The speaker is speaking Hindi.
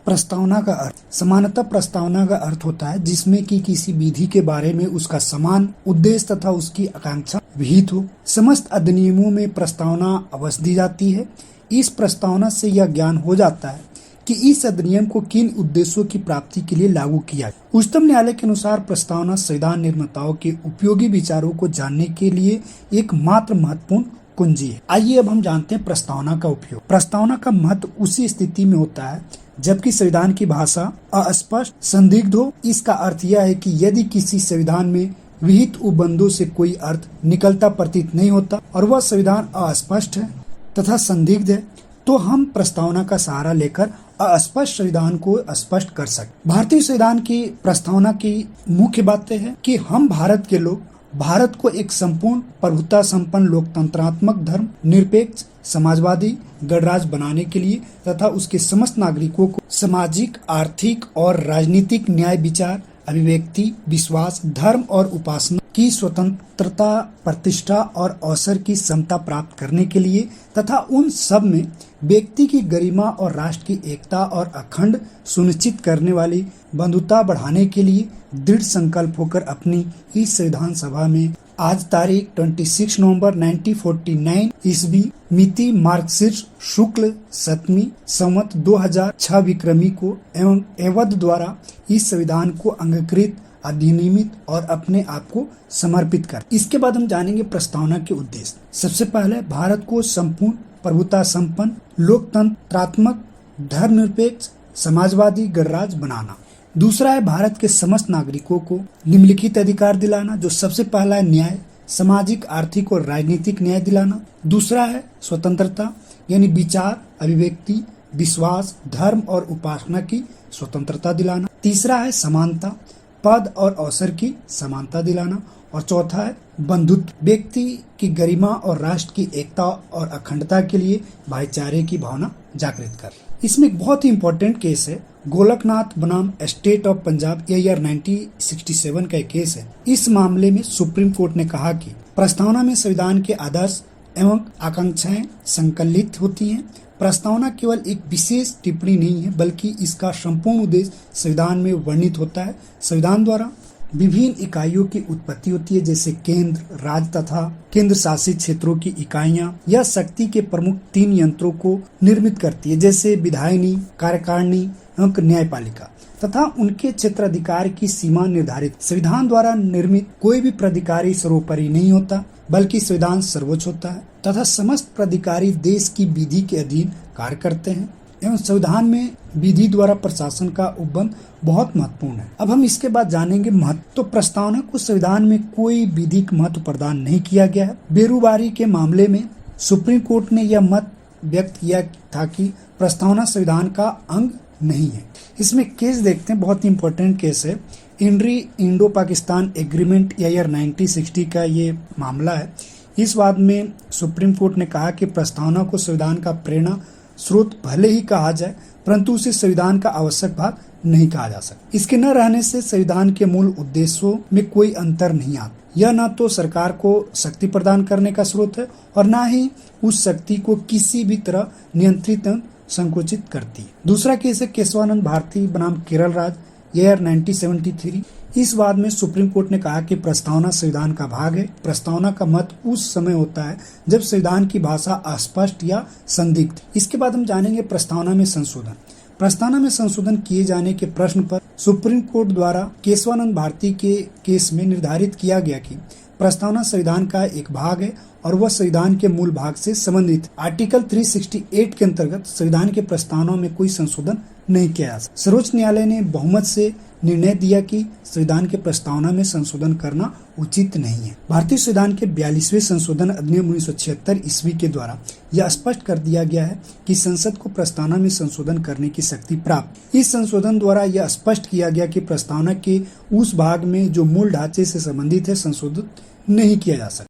प्रस्तावना का अर्थ। सामान्यतः प्रस्तावना का अर्थ होता है जिसमें कि किसी विधि के बारे में उसका समान उद्देश्य तथा उसकी आकांक्षा विहित हो। समस्त अधिनियमों में प्रस्तावना अवश्य दी जाती है। इस प्रस्तावना से यह ज्ञान हो जाता है कि इस अधिनियम को किन उद्देश्यों की प्राप्ति के लिए लागू किया। उच्चतम न्यायालय के अनुसार प्रस्तावना संविधान निर्माताओं के उपयोगी विचारों को जानने के लिए एक मात्र महत्वपूर्ण कुंजी है। आइए अब हम जानते हैं प्रस्तावना का उपयोग। प्रस्तावना का महत्व उसी स्थिति में होता है जबकि संविधान की भाषा अस्पष्ट संदिग्ध हो। इसका अर्थ यह है कि यदि किसी संविधान में विहित उपबंधों से कोई अर्थ निकलता प्रतीत नहीं होता और वह संविधान अस्पष्ट है तथा संदिग्ध है, तो हम प्रस्तावना का सहारा लेकर अस्पष्ट संविधान को स्पष्ट कर सकते। भारतीय संविधान की प्रस्तावना की मुख्य बातें हैं कि हम भारत के लोग भारत को एक संपूर्ण प्रभुता संपन्न लोकतंत्रात्मक धर्म निरपेक्ष समाजवादी गणराज्य बनाने के लिए तथा उसके समस्त नागरिकों को सामाजिक, आर्थिक और राजनीतिक न्याय, विचार, अभिव्यक्ति, विश्वास, धर्म और उपासना की स्वतंत्रता, प्रतिष्ठा और अवसर की समता प्राप्त करने के लिए तथा उन सब में व्यक्ति की गरिमा और राष्ट्र की एकता और अखंड सुनिश्चित करने वाली बंधुता बढ़ाने के लिए दृढ़ संकल्प होकर अपनी इस संविधान सभा में आज तारीख 26 नवंबर 1949 ईस्वी मिति मार्गशीर्ष शुक्ल सप्तमी संवत 2006 विक्रमी को एवं एवध द्वारा इस संविधान को अंगीकृत, अधिनियमित और अपने आप को समर्पित कर। इसके बाद हम जानेंगे प्रस्तावना के उद्देश्य। सबसे पहले भारत को संपूर्ण प्रभुता संपन्न लोकतंत्रात्मक धर्मनिरपेक्ष समाजवादी गणराज्य बनाना। दूसरा है भारत के समस्त नागरिकों को निम्नलिखित अधिकार दिलाना, जो सबसे पहला है न्याय, सामाजिक, आर्थिक और राजनीतिक न्याय दिलाना। दूसरा है स्वतंत्रता यानी विचार, अभिव्यक्ति, विश्वास, धर्म और उपासना की स्वतंत्रता दिलाना। तीसरा है समानता, पद और अवसर की समानता दिलाना। और चौथा है बंधुत्व, व्यक्ति की गरिमा और राष्ट्र की एकता और अखंडता के लिए भाईचारे की भावना जागृत कर। इसमें एक बहुत ही इम्पोर्टेंट केस है गोलकनाथ बनाम स्टेट ऑफ पंजाब, ईयर 1967 का एक केस है। इस मामले में सुप्रीम कोर्ट ने कहा कि प्रस्तावना में संविधान के आदर्श एवं आकांक्षाएं संकलित होती हैं। प्रस्तावना केवल एक विशेष टिप्पणी नहीं है बल्कि इसका संपूर्ण उद्देश्य संविधान में वर्णित होता है। संविधान द्वारा विभिन्न इकाइयों की उत्पत्ति होती है, जैसे केंद्र, राज्य तथा केंद्र शासित क्षेत्रों की इकाइयां। यह शक्ति के प्रमुख 3 यंत्रों को निर्मित करती है, जैसे विधायिनी, कार्यकारिणी एवं न्यायपालिका, तथा उनके क्षेत्राधिकार की सीमा निर्धारित। संविधान द्वारा निर्मित कोई भी प्राधिकारी सर्वोपरि नहीं होता बल्कि संविधान सर्वोच्च होता है तथा समस्त प्राधिकारी देश की विधि के अधीन कार्य करते हैं एवं संविधान में विधि द्वारा प्रशासन का उपबंध बहुत महत्वपूर्ण है। अब हम इसके बाद जानेंगे महत्व। तो प्रस्तावना को संविधान में कोई विधिक महत्व प्रदान नहीं किया गया है। बेरोजगारी के मामले में सुप्रीम कोर्ट ने यह मत व्यक्त किया था कि प्रस्तावना संविधान का अंग नहीं है। इसमें केस देखते हैं, बहुत इंपॉर्टेंट केस है। इंडो पाकिस्तान एग्रीमेंट, ईयर 1960 का ये मामला है। इस वाद में सुप्रीम कोर्ट ने कहा कि प्रस्तावना को संविधान का प्रेरणा स्रोत भले ही कहा जाए परंतु उसे संविधान का आवश्यक भाग नहीं कहा जा सकता। इसके न रहने से संविधान के मूल उद्देश्यों में कोई अंतर नहीं आता। यह न तो सरकार को शक्ति प्रदान करने का स्रोत है और न ही उस शक्ति को किसी भी तरह नियंत्रित संकुचित करती है। दूसरा केस है केशवानंद भारती बनाम केरल राज्य, ईयर 1973। इस वाद में सुप्रीम कोर्ट ने कहा कि प्रस्तावना संविधान का भाग है। प्रस्तावना का महत्व उस समय होता है जब संविधान की भाषा अस्पष्ट या संदिग्ध। इसके बाद हम जानेंगे प्रस्तावना में संशोधन। प्रस्तावना में संशोधन किए जाने के प्रश्न पर सुप्रीम कोर्ट द्वारा केशवानंद भारती के केस में निर्धारित किया गया कि प्रस्तावना संविधान का एक भाग है और वह संविधान के मूल भाग से संबंधित। आर्टिकल 368 के अंतर्गत संविधान के प्रस्तावना में कोई संशोधन नहीं किया जा सकता। सर्वोच्च न्यायालय ने बहुमत से निर्णय दिया कि संविधान के प्रस्तावना में संशोधन करना उचित नहीं है। भारतीय संविधान के 42वें संशोधन अधिनियम 1976 ईस्वी के द्वारा यह स्पष्ट कर दिया गया है कि संसद को प्रस्तावना में संशोधन करने की शक्ति प्राप्त। इस संशोधन द्वारा यह स्पष्ट किया गया कि प्रस्तावना के उस भाग में जो मूल ढांचे से संबंधित है संशोधित नहीं किया जा सकता।